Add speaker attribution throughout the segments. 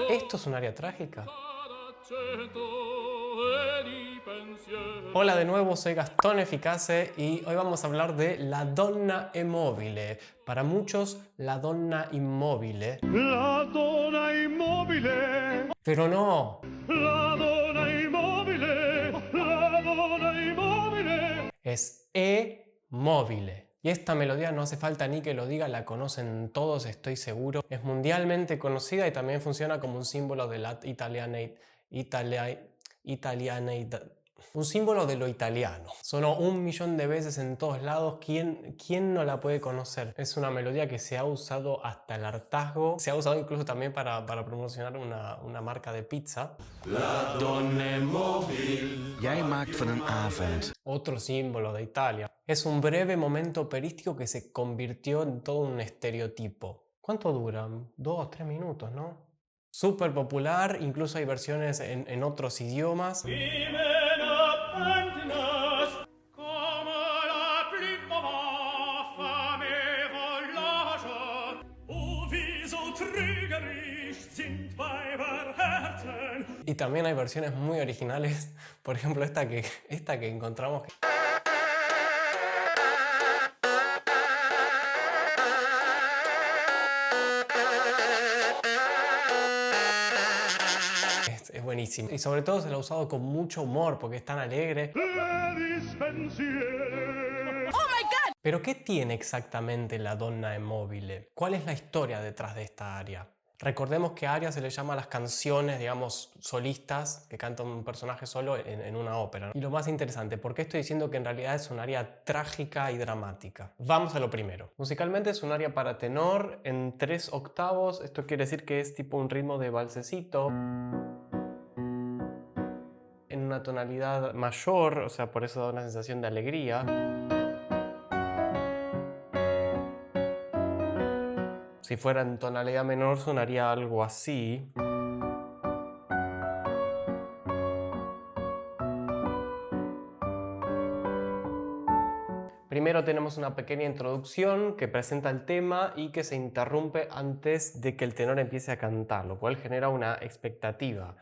Speaker 1: ¿Esto es un aria trágica? Hola de nuevo, soy Gastón Efficace y hoy vamos a hablar de la donna e mobile. Para muchos, la donna immobile.
Speaker 2: La donna immobile.
Speaker 1: Pero no.
Speaker 2: La donna immobile. La donna immobile.
Speaker 1: Es e mobile. Y esta melodía no hace falta ni que lo diga, la conocen todos, estoy seguro. Es mundialmente conocida y también funciona como un símbolo de la un símbolo de lo italiano. Sonó 1.000.000 de veces en todos lados. ¿Quién no la puede conocer? Es una melodía que se ha usado hasta el hartazgo. Se ha usado incluso también para promocionar una marca de pizza.
Speaker 3: La donna immobile. Jij maakt van een avond.
Speaker 1: Otro símbolo de Italia. Es un breve momento operístico que se convirtió en todo un estereotipo. ¿Cuánto duran? 2 o 3 minutos, ¿no? Súper popular, incluso hay versiones en otros idiomas. Y también hay versiones muy originales, por ejemplo esta que encontramos. Es buenísimo. Y sobre todo se lo ha usado con mucho humor porque es tan alegre. Pero ¿qué tiene exactamente la donna e mobile? ¿Cuál es la historia detrás de esta aria? Recordemos que aria se le llama a las canciones, digamos, solistas que canta un personaje solo en una ópera. Y lo más interesante, ¿por qué estoy diciendo que en realidad es un aria trágica y dramática? Vamos a lo primero. Musicalmente es un aria para tenor en 3 octavos. Esto quiere decir que es tipo un ritmo de valsecito. En una tonalidad mayor, o sea, por eso da una sensación de alegría. Si fuera en tonalidad menor sonaría algo así. Primero tenemos una pequeña introducción que presenta el tema y que se interrumpe antes de que el tenor empiece a cantar, lo cual genera una expectativa.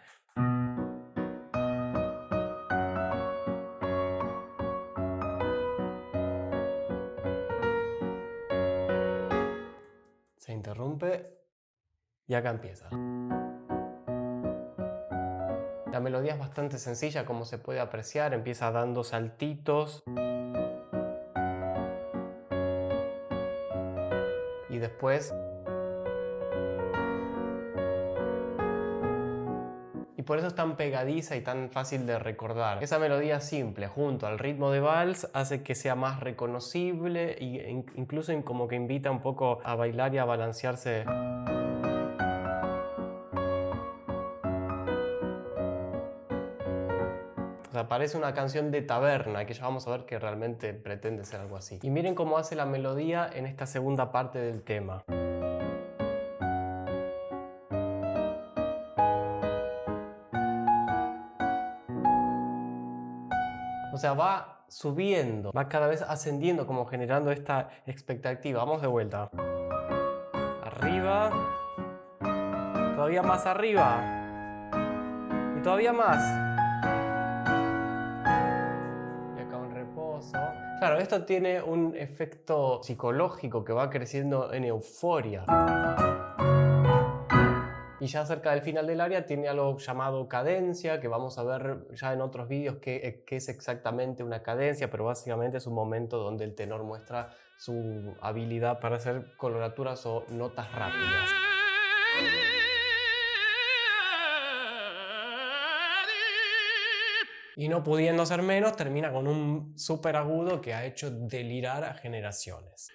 Speaker 1: Se interrumpe y acá empieza. La melodía es bastante sencilla, como se puede apreciar, empieza dando saltitos. Y después... Y por eso es tan pegadiza y tan fácil de recordar. Esa melodía simple junto al ritmo de vals hace que sea más reconocible e incluso como que invita un poco a bailar y a balancearse. O sea, parece una canción de taberna que ya vamos a ver que realmente pretende ser algo así. Y miren cómo hace la melodía en esta segunda parte del tema. O sea, va subiendo, va cada vez ascendiendo, como generando esta expectativa. Vamos de vuelta. Arriba. Todavía más arriba. Y todavía más. Y acá un reposo. Claro, esto tiene un efecto psicológico que va creciendo en euforia. Y ya cerca del final del aria tiene algo llamado cadencia, que vamos a ver ya en otros vídeos qué es exactamente una cadencia, pero básicamente es un momento donde el tenor muestra su habilidad para hacer coloraturas o notas rápidas. Y no pudiendo ser menos, termina con un súper agudo que ha hecho delirar a generaciones.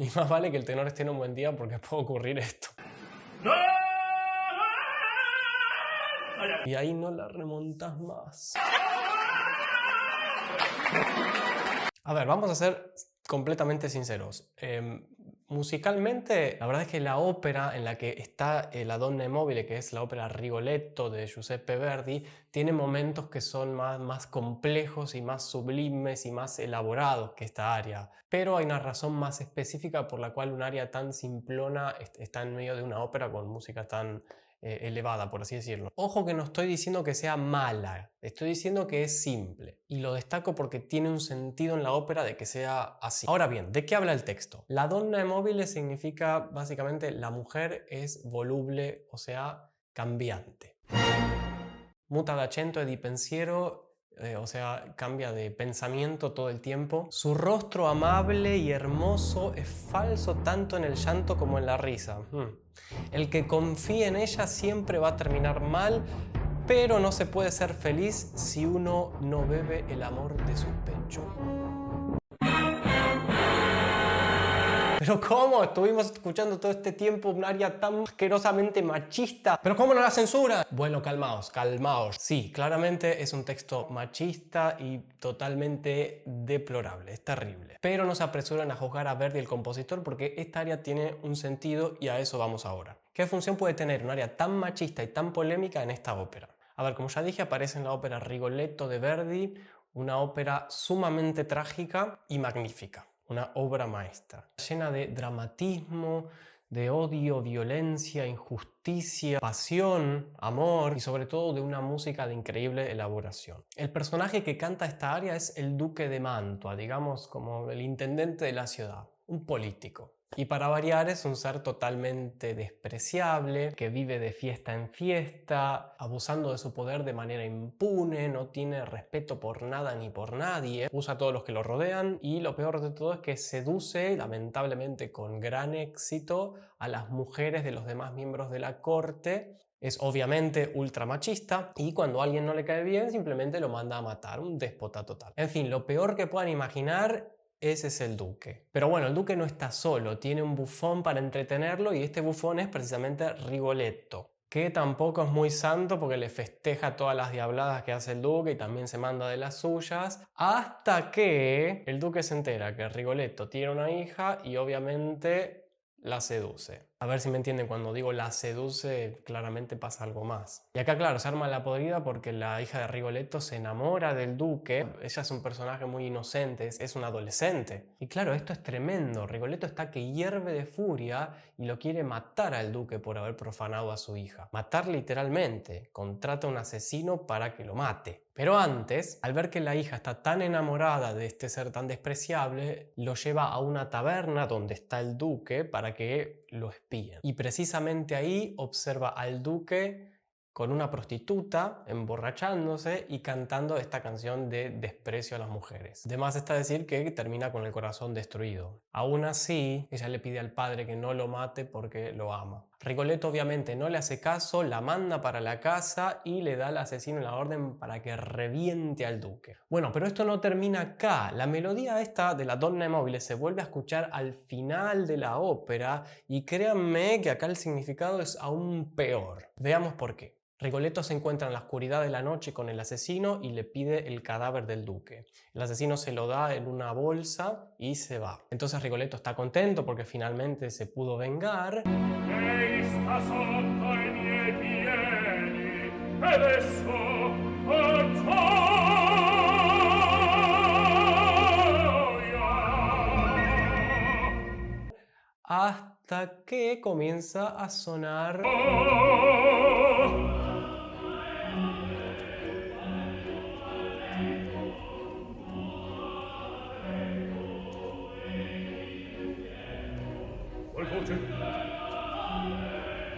Speaker 1: Y más vale que el tenor esté en un buen día porque puede ocurrir esto. Y ahí no la remontas más. A ver, vamos a ser completamente sinceros. Musicalmente, la verdad es que la ópera en la que está La Donna e Mobile, que es la ópera Rigoletto de Giuseppe Verdi, tiene momentos que son más complejos y más sublimes y más elaborados que esta aria. Pero hay una razón más específica por la cual un aria tan simplona está en medio de una ópera con música tan elevada, por así decirlo. Ojo que no estoy diciendo que sea mala, estoy diciendo que es simple. Y lo destaco porque tiene un sentido en la ópera de que sea así. Ahora bien, ¿de qué habla el texto? La donna è mobile significa básicamente la mujer es voluble, o sea, cambiante. Muta d'accento e di pensiero, o sea, cambia de pensamiento todo el tiempo. Su rostro amable y hermoso es falso tanto en el llanto como en la risa. El que confía en ella siempre va a terminar mal, pero no se puede ser feliz si uno no bebe el amor de su pecho. ¿Pero cómo? Estuvimos escuchando todo este tiempo un aria tan asquerosamente machista. ¿Pero cómo no la censura? Bueno, calmaos, calmaos. Sí, claramente es un texto machista y totalmente deplorable, es terrible. Pero no se apresuren a juzgar a Verdi, el compositor, porque esta aria tiene un sentido y a eso vamos ahora. ¿Qué función puede tener un aria tan machista y tan polémica en esta ópera? A ver, como ya dije, aparece en la ópera Rigoletto de Verdi, una ópera sumamente trágica y magnífica. Una obra maestra, llena de dramatismo, de odio, violencia, injusticia, pasión, amor y sobre todo de una música de increíble elaboración. El personaje que canta esta aria es el duque de Mantua, digamos como el intendente de la ciudad, un político. Y para variar es un ser totalmente despreciable, que vive de fiesta en fiesta, abusando de su poder de manera impune, no tiene respeto por nada ni por nadie, usa a todos los que lo rodean y lo peor de todo es que seduce, lamentablemente con gran éxito, a las mujeres de los demás miembros de la corte. Es obviamente ultra machista y cuando a alguien no le cae bien simplemente lo manda a matar, un déspota total. En fin, lo peor que puedan imaginar. Ese es el duque. Pero bueno, el duque no está solo, tiene un bufón para entretenerlo y este bufón es precisamente Rigoletto, que tampoco es muy santo porque le festeja todas las diabladas que hace el duque y también se manda de las suyas, hasta que el duque se entera que Rigoletto tiene una hija y obviamente la seduce. A ver si me entienden, cuando digo la seduce, claramente pasa algo más. Y acá, claro, se arma la podrida porque la hija de Rigoletto se enamora del duque. Ella es un personaje muy inocente, es un adolescente. Y claro, esto es tremendo. Rigoletto está que hierve de furia y lo quiere matar al duque por haber profanado a su hija. Matar literalmente. Contrata a un asesino para que lo mate. Pero antes, al ver que la hija está tan enamorada de este ser tan despreciable, lo lleva a una taberna donde está el duque para que lo espíen. Y precisamente ahí observa al duque con una prostituta, emborrachándose y cantando esta canción de desprecio a las mujeres. De más está decir que termina con el corazón destruido. Aún así, ella le pide al padre que no lo mate porque lo ama. Rigoletto obviamente no le hace caso, la manda para la casa y le da al asesino la orden para que reviente al duque. Bueno, pero esto no termina acá. La melodía esta de la Donna e Mobile se vuelve a escuchar al final de la ópera y créanme que acá el significado es aún peor. Veamos por qué. Rigoletto se encuentra en la oscuridad de la noche con el asesino y le pide el cadáver del duque. El asesino se lo da en una bolsa y se va. Entonces Rigoletto está contento porque finalmente se pudo vengar.
Speaker 2: Lei sta sotto ai miei piedi, e adesso
Speaker 1: Hasta que comienza a sonar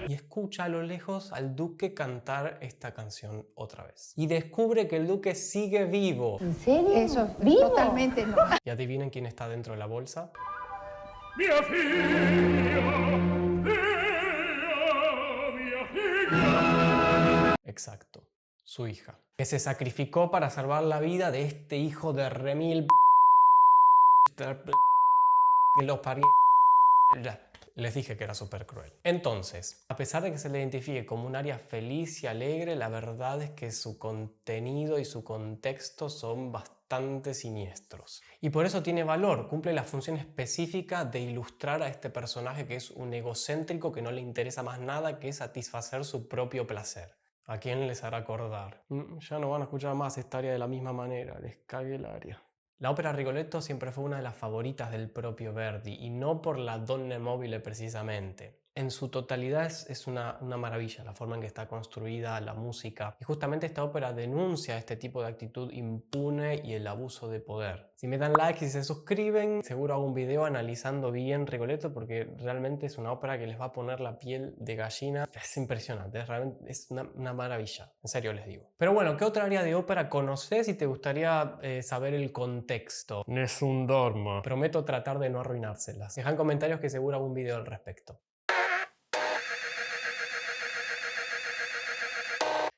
Speaker 1: y escucha a lo lejos al duque cantar esta canción otra vez. Y descubre que el duque sigue vivo.
Speaker 4: ¿En serio?
Speaker 5: Eso,
Speaker 4: ¿Vivo?
Speaker 5: totalmente no.
Speaker 1: ¿Y adivinen quién está dentro de la bolsa?
Speaker 2: mia figlia.
Speaker 1: Exacto, su hija. Que se sacrificó para salvar la vida de este hijo de remil que los parió. Les dije que era súper cruel. Entonces, a pesar de que se le identifique como un aria feliz y alegre, la verdad es que su contenido y su contexto son bastante bastante siniestros. Y por eso tiene valor, cumple la función específica de ilustrar a este personaje que es un egocéntrico que no le interesa más nada que satisfacer su propio placer. ¿A quién les hará acordar? Ya no van a escuchar más esta aria de la misma manera, les cagué el aria. La ópera Rigoletto siempre fue una de las favoritas del propio Verdi, y no por la Donne Mobile precisamente. En su totalidad es una maravilla la forma en que está construida la música, y justamente esta ópera denuncia este tipo de actitud impune y el abuso de poder. Si me dan like y se suscriben, seguro hago un video analizando bien Rigoletto, porque realmente es una ópera que les va a poner la piel de gallina. Es impresionante, es una maravilla, en serio les digo. Pero bueno, ¿qué otra área de ópera conoces y te gustaría saber el contexto? Nessun Dorma. Prometo tratar de no arruinárselas. Deja en comentarios que seguro hago un video al respecto.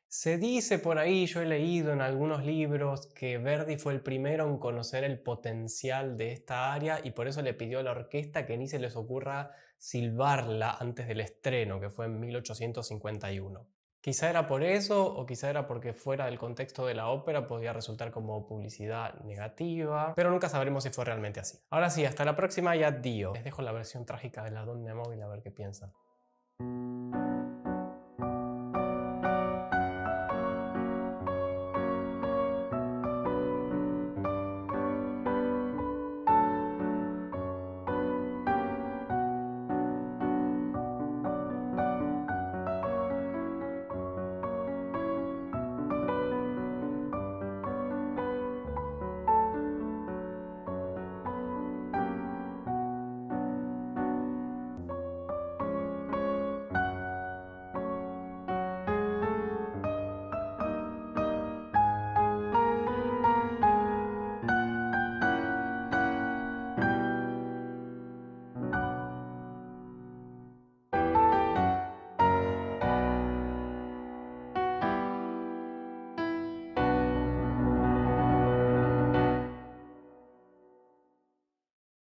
Speaker 1: Se dice por ahí, yo he leído en algunos libros, que Verdi fue el primero en conocer el potencial de esta área y por eso le pidió a la orquesta que ni se les ocurra silbarla antes del estreno, que fue en 1851. Quizá era por eso, o quizá era porque fuera del contexto de la ópera podía resultar como publicidad negativa, pero nunca sabremos si fue realmente así. Ahora sí, hasta la próxima y adiós. Les dejo la versión trágica de la Donne Mobile a ver qué piensan.